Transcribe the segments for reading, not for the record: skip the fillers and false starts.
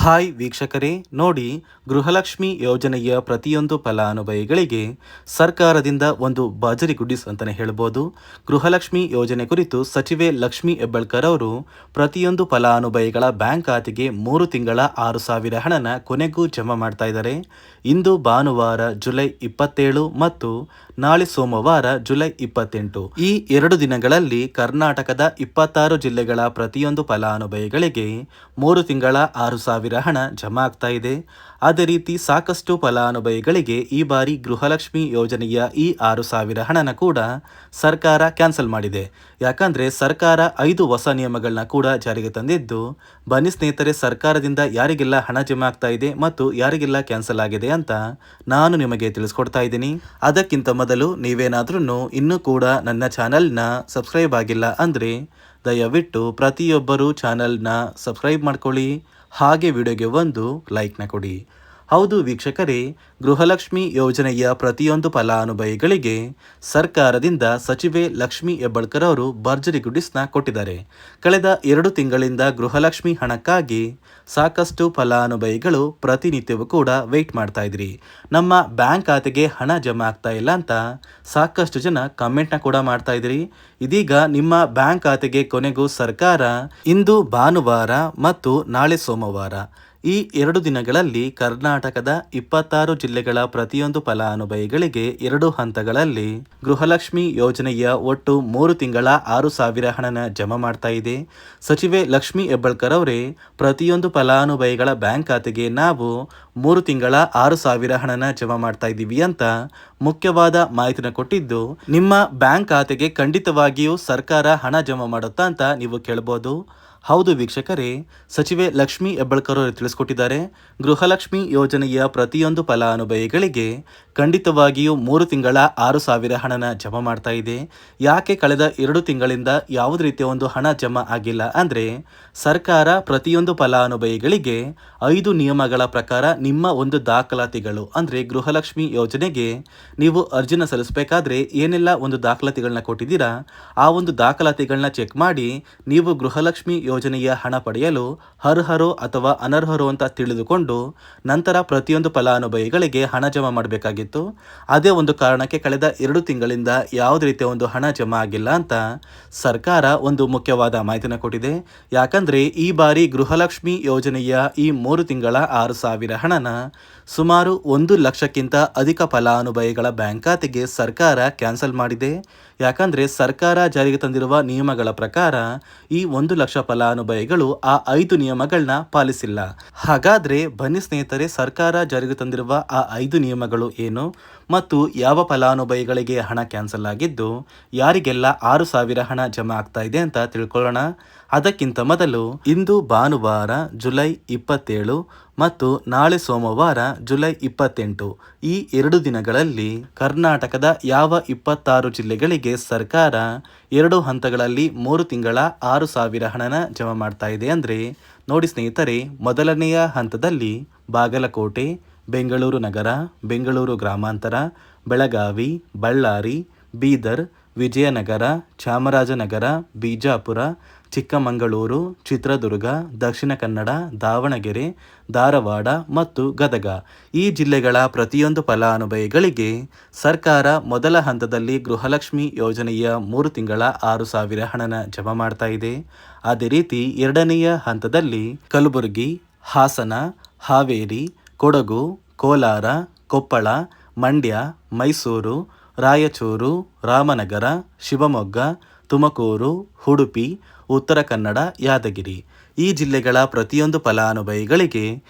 Hi ವೀಕ್ಷಕರೇ, ನೋಡಿ, ಗೃಹಲಕ್ಷ್ಮಿ ಯೋಜನೆಯ ಪ್ರತಿಯೊಂದು ಫಲಾನುಭವಿಗಳಿಗೆ ಸರ್ಕಾರದಿಂದ ಒಂದು ಬಾಜರಿ ಗುಡ್ಡಿಸ್ ಅಂತಲೇ ಹೇಳ್ಬೋದು. ಗೃಹಲಕ್ಷ್ಮಿ ಯೋಜನೆ ಕುರಿತು ಸಚಿವೆ ಲಕ್ಷ್ಮಿ ಹೆಬ್ಬಾಳ್ಕರ್ ಅವರು ಪ್ರತಿಯೊಂದು ಫಲಾನುಭವಿಗಳ ಬ್ಯಾಂಕ್ ಖಾತೆಗೆ 3 ತಿಂಗಳ 6,000 ಹಣನ ಕೊನೆಗೂ ಜಮಾ ಮಾಡ್ತಾ ಇದ್ದಾರೆ. ಇಂದು ಭಾನುವಾರ ಜುಲೈ 27 ಮತ್ತು ನಾಳೆ ಸೋಮವಾರ ಜುಲೈ 28. ಈ 2 ದಿನಗಳಲ್ಲಿ ಕರ್ನಾಟಕದ 26 ಜಿಲ್ಲೆಗಳ ಪ್ರತಿಯೊಂದು ಫಲಾನುಭವಿಗಳಿಗೆ 3 ತಿಂಗಳ 6,000 ಹಣ ಜಮಾ ಆಗ್ತಾ ಇದೆ. ಅದೇ ರೀತಿ ಸಾಕಷ್ಟು ಫಲಾನುಭವಿಗಳಿಗೆ ಈ ಬಾರಿ ಗೃಹಲಕ್ಷ್ಮಿ ಯೋಜನೆಯ ಈ 6,000 ಹಣನ ಕೂಡ ಸರ್ಕಾರ ಕ್ಯಾನ್ಸಲ್ ಮಾಡಿದೆ. ಯಾಕಂದ್ರೆ ಸರ್ಕಾರ 5 ಹೊಸ ನಿಯಮಗಳನ್ನ ಕೂಡ ಜಾರಿಗೆ ತಂದಿದ್ದು, ಬನ್ನಿ ಸ್ನೇಹಿತರೆ, ಸರ್ಕಾರದಿಂದ ಯಾರಿಗೆಲ್ಲ ಹಣ ಜಮಾ ಆಗ್ತಾ ಇದೆ ಮತ್ತು ಯಾರಿಗೆಲ್ಲ ಕ್ಯಾನ್ಸಲ್ ಆಗಿದೆ ಅಂತ ನಾನು ನಿಮಗೆ ತಿಳಿಸ್ಕೊಡ್ತಾ ಇದ್ದೀನಿ. ಅದಕ್ಕಿಂತ ಮೊದಲು ನೀವೇನಾದ್ರೂ ಇನ್ನೂ ಕೂಡ ನನ್ನ ಚಾನೆಲ್ನ ಸಬ್ಸ್ಕ್ರೈಬ್ ಆಗಿಲ್ಲ ಅಂದರೆ ದಯವಿಟ್ಟು ಪ್ರತಿಯೊಬ್ಬರು ಚಾನೆಲ್ನ ಸಬ್ಸ್ಕ್ರೈಬ್ ಮಾಡ್ಕೊಳ್ಳಿ, ಹಾಗೆ ವಿಡಿಯೋಗೆ ಒಂದು ಲೈಕ್ನ ಕೊಡಿ. ಹೌದು ವೀಕ್ಷಕರೇ, ಗೃಹಲಕ್ಷ್ಮಿ ಯೋಜನೆಯ ಪ್ರತಿಯೊಂದು ಫಲಾನುಭವಿಗಳಿಗೆ ಸರ್ಕಾರದಿಂದ ಸಚಿವೆ ಲಕ್ಷ್ಮಿ ಹೆಬ್ಬಾಳ್ಕರ್ ಅವರು ಭರ್ಜರಿ ಗುಡ್ಡಿಸ್ನ ಕೊಟ್ಟಿದ್ದಾರೆ. ಕಳೆದ 2 ತಿಂಗಳಿಂದ ಗೃಹಲಕ್ಷ್ಮಿ ಹಣಕ್ಕಾಗಿ ಸಾಕಷ್ಟು ಫಲಾನುಭವಿಗಳು ಪ್ರತಿನಿತ್ಯವೂ ಕೂಡ ವೆಯ್ಟ್ ಮಾಡ್ತಾ ಇದ್ರಿ. ನಮ್ಮ ಬ್ಯಾಂಕ್ ಖಾತೆಗೆ ಹಣ ಜಮಾ ಆಗ್ತಾ ಇಲ್ಲ ಅಂತ ಸಾಕಷ್ಟು ಜನ ಕಮೆಂಟ್ನ ಕೂಡ ಮಾಡ್ತಾ ಇದ್ರಿ. ಇದೀಗ ನಿಮ್ಮ ಬ್ಯಾಂಕ್ ಖಾತೆಗೆ ಕೊನೆಗೂ ಸರ್ಕಾರ ಇಂದು ಭಾನುವಾರ ಮತ್ತು ನಾಳೆ ಸೋಮವಾರ ಈ 2 ದಿನಗಳಲ್ಲಿ ಕರ್ನಾಟಕದ 26 ಜಿಲ್ಲೆಗಳ ಪ್ರತಿಯೊಂದು ಫಲಾನುಭವಿಗಳಿಗೆ 2 ಹಂತಗಳಲ್ಲಿ ಗೃಹಲಕ್ಷ್ಮಿ ಯೋಜನೆಯ ಒಟ್ಟು 3 ತಿಂಗಳ 6,000 ಹಣನ ಜಮಾ ಮಾಡ್ತಾ ಇದೆ. ಸಚಿವೆ ಲಕ್ಷ್ಮಿ ಹೆಬ್ಬಾಳ್ಕರ್ ಅವರೇ, ಪ್ರತಿಯೊಂದು ಫಲಾನುಭವಿಗಳ ಬ್ಯಾಂಕ್ ಖಾತೆಗೆ ನಾವು 3 ತಿಂಗಳ 6,000 ಹಣನ ಜಮಾ ಮಾಡ್ತಾ ಇದ್ದೀವಿ ಅಂತ ಮುಖ್ಯವಾದ ಮಾಹಿತಿನ ಕೊಟ್ಟಿದ್ದು, ನಿಮ್ಮ ಬ್ಯಾಂಕ್ ಖಾತೆಗೆ ಖಂಡಿತವಾಗಿಯೂ ಸರ್ಕಾರ ಹಣ ಜಮಾ ಮಾಡುತ್ತಾ ಅಂತ ನೀವು ಕೇಳಬಹುದು. ಹೌದು ವೀಕ್ಷಕರೇ, ಸಚಿವೆ ಲಕ್ಷ್ಮಿ ಹೆಬ್ಬಾಳ್ಕರ್ ಅವರು ತಿಳಿಸ್ಕೊಟ್ಟಿದ್ದಾರೆ. ಗೃಹಲಕ್ಷ್ಮಿ ಯೋಜನೆಯ ಪ್ರತಿಯೊಂದು ಫಲಾನುಭವಿಗಳಿಗೆ ಖಂಡಿತವಾಗಿಯೂ 3 ತಿಂಗಳ 6,000 ಹಣನ ಜಮಾ ಮಾಡ್ತಾ ಇದೆ. ಯಾಕೆ ಕಳೆದ 2 ತಿಂಗಳಿಂದ ಯಾವುದೇ ರೀತಿಯ ಒಂದು ಹಣ ಜಮಾ ಆಗಿಲ್ಲ ಅಂದರೆ, ಸರ್ಕಾರ ಪ್ರತಿಯೊಂದು ಫಲಾನುಭವಿಗಳಿಗೆ 5 ನಿಯಮಗಳ ಪ್ರಕಾರ ನಿಮ್ಮ ಒಂದು ದಾಖಲಾತಿಗಳು ಅಂದರೆ ಗೃಹಲಕ್ಷ್ಮಿ ಯೋಜನೆಗೆ ನೀವು ಅರ್ಜಿನ ಸಲ್ಲಿಸಬೇಕಾದ್ರೆ ಏನೆಲ್ಲ ಒಂದು ದಾಖಲಾತಿಗಳನ್ನ ಕೊಟ್ಟಿದ್ದೀರಾ, ಆ ಒಂದು ದಾಖಲಾತಿಗಳನ್ನ ಚೆಕ್ ಮಾಡಿ ನೀವು ಗೃಹಲಕ್ಷ್ಮಿ ಯೋಜನೆಯ ಹಣ ಪಡೆಯಲು ಅರ್ಹರೋ ಅಥವಾ ಅನರ್ಹರೋ ಅಂತ ತಿಳಿದುಕೊಂಡು ನಂತರ ಪ್ರತಿಯೊಂದು ಫಲಾನುಭವಿಗಳಿಗೆ ಹಣ ಜಮಾ ಮಾಡಬೇಕಾಗಿತ್ತು. ಅದೇ ಒಂದು ಕಾರಣಕ್ಕೆ ಕಳೆದ 2 ತಿಂಗಳಿಂದ ಯಾವುದೇ ರೀತಿಯ ಒಂದು ಹಣ ಜಮಾ ಆಗಿಲ್ಲ ಅಂತ ಸರ್ಕಾರ ಒಂದು ಮುಖ್ಯವಾದ ಮಾಹಿತಿನ ಕೊಟ್ಟಿದೆ. ಯಾಕಂದ್ರೆ ಈ ಬಾರಿ ಗೃಹಲಕ್ಷ್ಮಿ ಯೋಜನೆಯ ಈ 3 ತಿಂಗಳ 6,000 ಹಣನ ಸುಮಾರು 1 ಲಕ್ಷಕ್ಕಿಂತ ಅಧಿಕ ಫಲಾನುಭವಿಗಳ ಬ್ಯಾಂಕ್ ಖಾತೆಗೆ ಸರ್ಕಾರ ಕ್ಯಾನ್ಸಲ್ ಮಾಡಿದೆ. ಯಾಕಂದ್ರೆ ಸರ್ಕಾರ ಜಾರಿಗೆ ತಂದಿರುವ ನಿಯಮಗಳ ಪ್ರಕಾರ ಈ 1 ಲಕ್ಷ ಫಲಾನುಭವಿಗಳು ಆ 5 ನಿಯಮಗಳನ್ನ ಪಾಲಿಸಿಲ್ಲ. ಹಾಗಾದ್ರೆ ಬನ್ನಿ ಸ್ನೇಹಿತರೆ, ಸರ್ಕಾರ ಜಾರಿಗೆ ತಂದಿರುವ ಆ 5 ನಿಯಮಗಳು ಏನು ಮತ್ತು ಯಾವ ಫಲಾನುಭವಿಗಳಿಗೆ ಹಣ ಕ್ಯಾನ್ಸಲ್ ಆಗಿದ್ದು, ಯಾರಿಗೆಲ್ಲ 6,000 ಹಣ ಜಮಾ ಆಗ್ತಾ ಇದೆ ಅಂತ ತಿಳ್ಕೊಳ್ಳೋಣ. ಅದಕ್ಕಿಂತ ಮೊದಲು ಇಂದು ಭಾನುವಾರ ಜುಲೈ 27 ಮತ್ತು ನಾಳೆ ಸೋಮವಾರ ಜುಲೈ 28 ಈ 2 ದಿನಗಳಲ್ಲಿ ಕರ್ನಾಟಕದ ಯಾವ 26 ಜಿಲ್ಲೆಗಳಿಗೆ ಸರ್ಕಾರ 2 ಹಂತಗಳಲ್ಲಿ 3 ತಿಂಗಳ 6,000 ಹಣನ ಜಮಾ ಮಾಡ್ತಾ ಇದೆ ಅಂದರೆ, ನೋಡಿ ಸ್ನೇಹಿತರೆ, ಮೊದಲನೆಯ ಹಂತದಲ್ಲಿ ಬಾಗಲಕೋಟೆ, ಬೆಂಗಳೂರು ನಗರ, ಬೆಂಗಳೂರು ಗ್ರಾಮಾಂತರ, ಬೆಳಗಾವಿ, ಬಳ್ಳಾರಿ, ಬೀದರ್, ವಿಜಯನಗರ, ಚಾಮರಾಜನಗರ, ಬಿಜಾಪುರ, ಚಿಕ್ಕಮಗಳೂರು, ಚಿತ್ರದುರ್ಗ, ದಕ್ಷಿಣ ಕನ್ನಡ, ದಾವಣಗೆರೆ, ಧಾರವಾಡ ಮತ್ತು ಗದಗ ಈ ಜಿಲ್ಲೆಗಳ ಪ್ರತಿಯೊಂದು ಫಲಾನುಭವಿಗಳಿಗೆ ಸರ್ಕಾರ ಮೊದಲ ಹಂತದಲ್ಲಿ ಗೃಹಲಕ್ಷ್ಮಿ ಯೋಜನೆಯ 3 ತಿಂಗಳ 6,000 ಹಣನ ಜಮಾ ಮಾಡ್ತಾ ಇದೆ. ಅದೇ ರೀತಿ ಎರಡನೆಯ ಹಂತದಲ್ಲಿ ಕಲಬುರಗಿ, ಹಾಸನ, ಹಾವೇರಿ, ಕೊಡಗು, ಕೋಲಾರ, ಕೊಪ್ಪಳ, ಮಂಡ್ಯ, ಮೈಸೂರು, ರಾಯಚೂರು, ರಾಮನಗರ, ಶಿವಮೊಗ್ಗ, ತುಮಕೂರು, ಉಡುಪಿ, ಉತ್ತರ ಕನ್ನಡ, ಯಾದಗಿರಿ ಈ ಜಿಲ್ಲೆಗಳ ಪ್ರತಿಯೊಂದು ಫಲಾನುಭವಿಗಳಿಗೆ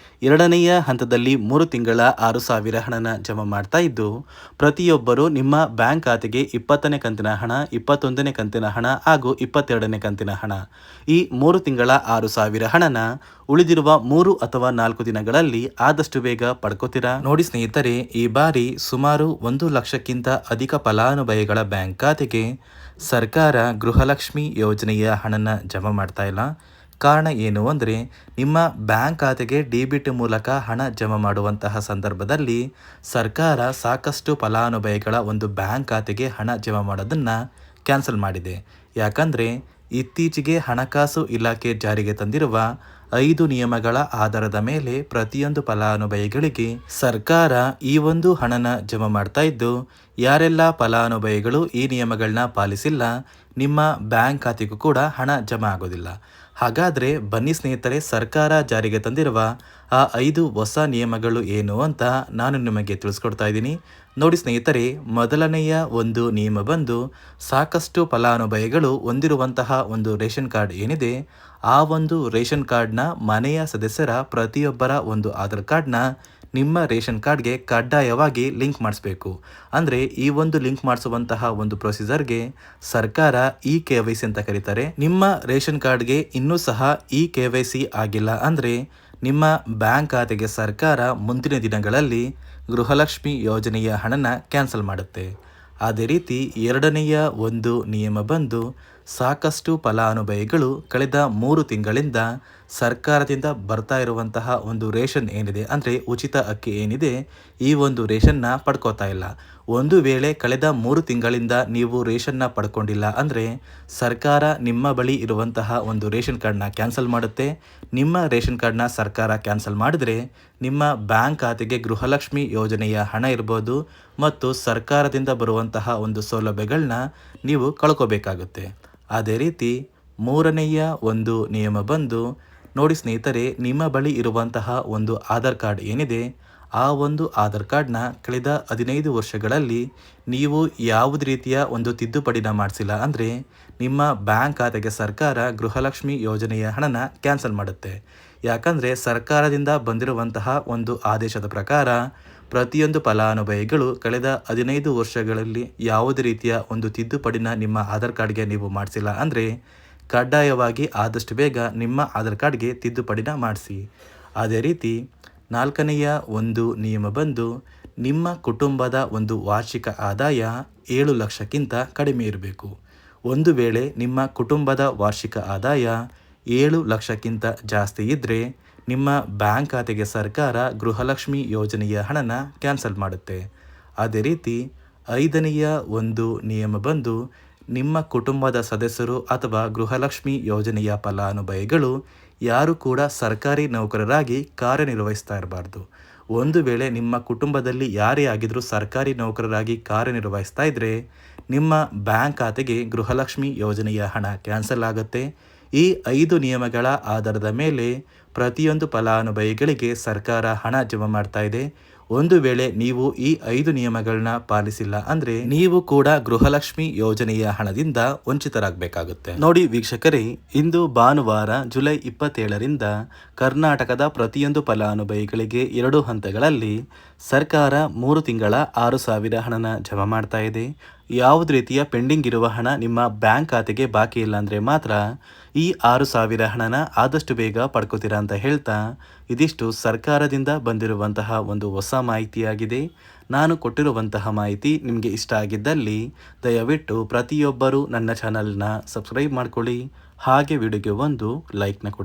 ಎರಡನೆಯ ಹಂತದಲ್ಲಿ 3 ತಿಂಗಳ 6,000 ಹಣನ ಜಮಾ ಮಾಡ್ತಾ ಇದ್ದು, ಪ್ರತಿಯೊಬ್ಬರು ನಿಮ್ಮ ಬ್ಯಾಂಕ್ ಖಾತೆಗೆ 20ನೇ ಕಂತಿನ ಹಣ, 21ನೇ ಕಂತಿನ ಹಣ ಹಾಗೂ 22ನೇ ಕಂತಿನ ಹಣ ಈ 3 ತಿಂಗಳ 6,000 ಹಣನ ಉಳಿದಿರುವ 3 ಅಥವಾ 4 ದಿನಗಳಲ್ಲಿ ಆದಷ್ಟು ಬೇಗ ಪಡ್ಕೋತೀರಾ. ನೋಡಿ ಸ್ನೇಹಿತರೆ, ಈ ಬಾರಿ ಸುಮಾರು 1 ಲಕ್ಷಕ್ಕಿಂತ ಅಧಿಕ ಫಲಾನುಭವಿಗಳ ಬ್ಯಾಂಕ್ ಖಾತೆಗೆ ಸರ್ಕಾರ ಗೃಹಲಕ್ಷ್ಮಿ ಯೋಜನೆಯ ಹಣನ ಜಮಾ ಮಾಡ್ತಾ ಇಲ್ಲ. ಕಾರಣ ಏನು ಅಂದರೆ, ನಿಮ್ಮ ಬ್ಯಾಂಕ್ ಖಾತೆಗೆ ಡೆಬಿಟ್ ಮೂಲಕ ಹಣ ಜಮಾ ಮಾಡುವಂತಹ ಸಂದರ್ಭದಲ್ಲಿ ಸರ್ಕಾರ ಸಾಕಷ್ಟು ಫಲಾನುಭವಿಗಳ ಒಂದು ಬ್ಯಾಂಕ್ ಖಾತೆಗೆ ಹಣ ಜಮಾ ಮಾಡೋದನ್ನು ಕ್ಯಾನ್ಸಲ್ ಮಾಡಿದೆ. ಯಾಕಂದರೆ ಇತ್ತೀಚೆಗೆ ಹಣಕಾಸು ಇಲಾಖೆ ಜಾರಿಗೆ ತಂದಿರುವ 5 ನಿಯಮಗಳ ಆಧಾರದ ಮೇಲೆ ಪ್ರತಿಯೊಂದು ಫಲಾನುಭವಿಗಳಿಗೆ ಸರ್ಕಾರ ಈ ಒಂದು ಹಣನ ಜಮಾ ಮಾಡ್ತಾ ಇದ್ದು, ಯಾರೆಲ್ಲ ಫಲಾನುಭವಿಗಳು ಈ ನಿಯಮಗಳನ್ನ ಪಾಲಿಸಿಲ್ಲ, ನಿಮ್ಮ ಬ್ಯಾಂಕ್ ಖಾತೆಗೂ ಕೂಡ ಹಣ ಜಮಾ ಆಗೋದಿಲ್ಲ. ಹಾಗಾದರೆ ಬನ್ನಿ ಸ್ನೇಹಿತರೆ, ಸರ್ಕಾರ ಜಾರಿಗೆ ತಂದಿರುವ ಆ 5 ಹೊಸ ನಿಯಮಗಳು ಏನು ಅಂತ ನಾನು ನಿಮಗೆ ತಿಳಿಸ್ಕೊಡ್ತಾ ಇದ್ದೀನಿ. ನೋಡಿ ಸ್ನೇಹಿತರೆ, ಮೊದಲನೆಯ ಒಂದು ನಿಯಮ ಬಂದು, ಸಾಕಷ್ಟು ಫಲಾನುಭವಿಗಳು ಹೊಂದಿರುವಂತಹ ಒಂದು ರೇಷನ್ ಕಾರ್ಡ್ ಏನಿದೆ, ಆ ಒಂದು ರೇಷನ್ ಕಾರ್ಡ್ನ ಮನೆಯ ಸದಸ್ಯರ ಪ್ರತಿಯೊಬ್ಬರ ಒಂದು ಆಧಾರ್ ಕಾರ್ಡ್ನ ನಿಮ್ಮ ರೇಷನ್ ಕಾರ್ಡ್ಗೆ ಕಡ್ಡಾಯವಾಗಿ ಲಿಂಕ್ ಮಾಡಿಸ್ಬೇಕು. ಅಂದರೆ ಈ ಒಂದು ಲಿಂಕ್ ಮಾಡಿಸುವಂತಹ ಒಂದು ಪ್ರೊಸೀಜರ್ಗೆ ಸರ್ಕಾರ KYC ಅಂತ ಕರೀತಾರೆ. ನಿಮ್ಮ ರೇಷನ್ ಕಾರ್ಡ್ಗೆ ಇನ್ನೂ ಸಹ KYC ಆಗಿಲ್ಲ ಅಂದರೆ ನಿಮ್ಮ ಬ್ಯಾಂಕ್ ಖಾತೆಗೆ ಸರ್ಕಾರ ಮುಂದಿನ ದಿನಗಳಲ್ಲಿ ಗೃಹಲಕ್ಷ್ಮಿ ಯೋಜನೆಯ ಹಣನ ಕ್ಯಾನ್ಸಲ್ ಮಾಡುತ್ತೆ. ಅದೇ ರೀತಿ ಎರಡನೆಯ ಒಂದು ನಿಯಮ ಬಂದು, ಸಾಕಷ್ಟು ಫಲಾನುಭವಿಗಳು ಕಳೆದ 3 ತಿಂಗಳಿಂದ ಸರ್ಕಾರದಿಂದ ಬರ್ತಾ ಇರುವಂತಹ ಒಂದು ರೇಷನ್ ಏನಿದೆ, ಅಂದರೆ ಉಚಿತ ಅಕ್ಕಿ ಏನಿದೆ, ಈ ಒಂದು ರೇಷನ್ನ ಪಡ್ಕೋತಾ ಇಲ್ಲ. ಒಂದು ವೇಳೆ ಕಳೆದ 3 ತಿಂಗಳಿಂದ ನೀವು ರೇಷನ್ನ ಪಡ್ಕೊಂಡಿಲ್ಲ ಅಂದರೆ ಸರ್ಕಾರ ನಿಮ್ಮ ಬಳಿ ಇರುವಂತಹ ಒಂದು ರೇಷನ್ ಕಾರ್ಡ್ನ ಕ್ಯಾನ್ಸಲ್ ಮಾಡುತ್ತೆ. ನಿಮ್ಮ ರೇಷನ್ ಕಾರ್ಡ್ನ ಸರ್ಕಾರ ಕ್ಯಾನ್ಸಲ್ ಮಾಡಿದ್ರೆ ನಿಮ್ಮ ಬ್ಯಾಂಕ್ ಖಾತೆಗೆ ಗೃಹಲಕ್ಷ್ಮಿ ಯೋಜನೆಯ ಹಣ ಇರ್ಬೋದು ಮತ್ತು ಸರ್ಕಾರದಿಂದ ಬರುವಂತಹ ಒಂದು ಸೌಲಭ್ಯಗಳನ್ನ ನೀವು ಕಳ್ಕೋಬೇಕಾಗುತ್ತೆ. ಅದೇ ರೀತಿ ಮೂರನೆಯ ಒಂದು ನಿಯಮ ಬಂದು, ನೋಡಿ ಸ್ನೇಹಿತರೆ, ನಿಮ್ಮ ಬಳಿ ಇರುವಂತಹ ಒಂದು ಆಧಾರ್ ಕಾರ್ಡ್ ಏನಿದೆ, ಆ ಒಂದು ಆಧಾರ್ ಕಾರ್ಡ್ನ ಕಳೆದ 15 ವರ್ಷಗಳಲ್ಲಿ ನೀವು ಯಾವುದೇ ರೀತಿಯ ಒಂದು ತಿದ್ದುಪಡಿನ ಮಾಡಿಸಿಲ್ಲ ಅಂದರೆ ನಿಮ್ಮ ಬ್ಯಾಂಕ್ ಖಾತೆಗೆ ಸರ್ಕಾರ ಗೃಹಲಕ್ಷ್ಮಿ ಯೋಜನೆಯ ಹಣನ ಕ್ಯಾನ್ಸಲ್ ಮಾಡುತ್ತೆ. ಯಾಕಂದರೆ ಸರ್ಕಾರದಿಂದ ಬಂದಿರುವಂತಹ ಒಂದು ಆದೇಶದ ಪ್ರಕಾರ ಪ್ರತಿಯೊಂದು ಫಲಾನುಭವಿಗಳು ಕಳೆದ 15 ವರ್ಷಗಳಲ್ಲಿ ಯಾವುದೇ ರೀತಿಯ ಒಂದು ತಿದ್ದುಪಡಿನ ನಿಮ್ಮ ಆಧಾರ್ ಕಾರ್ಡ್ಗೆ ನೀವು ಮಾಡಿಸಿಲ್ಲ ಅಂದರೆ ಕಡ್ಡಾಯವಾಗಿ ಆದಷ್ಟು ಬೇಗ ನಿಮ್ಮ ಆಧಾರ್ ಕಾರ್ಡ್ಗೆ ತಿದ್ದುಪಡಿನ ಮಾಡಿಸಿ. ಅದೇ ರೀತಿ ನಾಲ್ಕನೆಯ ಒಂದು ನಿಯಮ ಬಂದು, ನಿಮ್ಮ ಕುಟುಂಬದ ಒಂದು ವಾರ್ಷಿಕ ಆದಾಯ 7 ಲಕ್ಷಕ್ಕಿಂತ ಕಡಿಮೆ ಇರಬೇಕು. ಒಂದು ವೇಳೆ ನಿಮ್ಮ ಕುಟುಂಬದ ವಾರ್ಷಿಕ ಆದಾಯ 7 ಲಕ್ಷಕ್ಕಿಂತ ಜಾಸ್ತಿ ಇದ್ದರೆ ನಿಮ್ಮ ಬ್ಯಾಂಕ್ ಖಾತೆಗೆ ಸರ್ಕಾರ ಗೃಹಲಕ್ಷ್ಮಿ ಯೋಜನೆಯ ಹಣನ ಕ್ಯಾನ್ಸಲ್ ಮಾಡುತ್ತೆ. ಅದೇ ರೀತಿ 5ನೆಯ ಒಂದು ನಿಯಮ ಬಂದು, ನಿಮ್ಮ ಕುಟುಂಬದ ಸದಸ್ಯರು ಅಥವಾ ಗೃಹಲಕ್ಷ್ಮಿ ಯೋಜನೆಯ ಫಲಾನುಭವಿಗಳು ಯಾರು ಕೂಡ ಸರ್ಕಾರಿ ನೌಕರರಾಗಿ ಕಾರ್ಯನಿರ್ವಹಿಸ್ತಾ ಇರಬಾರ್ದು. ಒಂದು ವೇಳೆ ನಿಮ್ಮ ಕುಟುಂಬದಲ್ಲಿ ಯಾರೇ ಆಗಿದ್ರೂ ಸರ್ಕಾರಿ ನೌಕರರಾಗಿ ಕಾರ್ಯನಿರ್ವಹಿಸ್ತಾ ಇದ್ದರೆ ನಿಮ್ಮ ಬ್ಯಾಂಕ್ ಖಾತೆಗೆ ಗೃಹಲಕ್ಷ್ಮಿ ಯೋಜನೆಯ ಹಣ ಕ್ಯಾನ್ಸಲ್ ಆಗುತ್ತೆ. ಈ 5 ನಿಯಮಗಳ ಆಧಾರದ ಮೇಲೆ ಪ್ರತಿಯೊಂದು ಫಲಾನುಭವಿಗಳಿಗೆ ಸರ್ಕಾರ ಹಣ ಜಮಾ ಮಾಡ್ತಾ ಇದೆ. ಒಂದು ವೇಳೆ ನೀವು ಈ 5 ನಿಯಮಗಳನ್ನ ಪಾಲಿಸಿಲ್ಲ ಅಂದರೆ ನೀವು ಕೂಡ ಗೃಹಲಕ್ಷ್ಮಿ ಯೋಜನೆಯ ಹಣದಿಂದ ವಂಚಿತರಾಗಬೇಕಾಗುತ್ತೆ. ನೋಡಿ ವೀಕ್ಷಕರೇ, ಇಂದು ಭಾನುವಾರ ಜುಲೈ 27ರಿಂದ ಕರ್ನಾಟಕದ ಪ್ರತಿಯೊಂದು ಫಲಾನುಭವಿಗಳಿಗೆ 2 ಹಂತಗಳಲ್ಲಿ ಸರ್ಕಾರ 3 ತಿಂಗಳ 6,000 ಹಣನ ಜಮಾ ಮಾಡ್ತಾ ಇದೆ. ಯಾವುದೇ ರೀತಿಯ ಪೆಂಡಿಂಗ್ ಇರುವ ಹಣ ನಿಮ್ಮ ಬ್ಯಾಂಕ್ ಖಾತೆಗೆ ಬಾಕಿ ಇಲ್ಲ ಅಂದರೆ ಮಾತ್ರ ಈ 6,000 ಹಣನ ಆದಷ್ಟು ಬೇಗ ಪಡ್ಕೋತೀರಾ ಅಂತ ಹೇಳ್ತಾ, ಇದಿಷ್ಟು ಸರ್ಕಾರದಿಂದ ಬಂದಿರುವಂತಹ ಒಂದು ಹೊಸ ಮಾಹಿತಿಯಾಗಿದೆ. ನಾನು ಕೊಟ್ಟಿರುವಂತಹ ಮಾಹಿತಿ ನಿಮಗೆ ಇಷ್ಟ ಆಗಿದ್ದಲ್ಲಿ ದಯವಿಟ್ಟು ಪ್ರತಿಯೊಬ್ಬರೂ ನನ್ನ ಚಾನಲ್ನ ಸಬ್ಸ್ಕ್ರೈಬ್ ಮಾಡ್ಕೊಳ್ಳಿ, ಹಾಗೆ ವಿಡಿಯೋಗೆ ಒಂದು ಲೈಕ್ನ ಕೊಡಿ.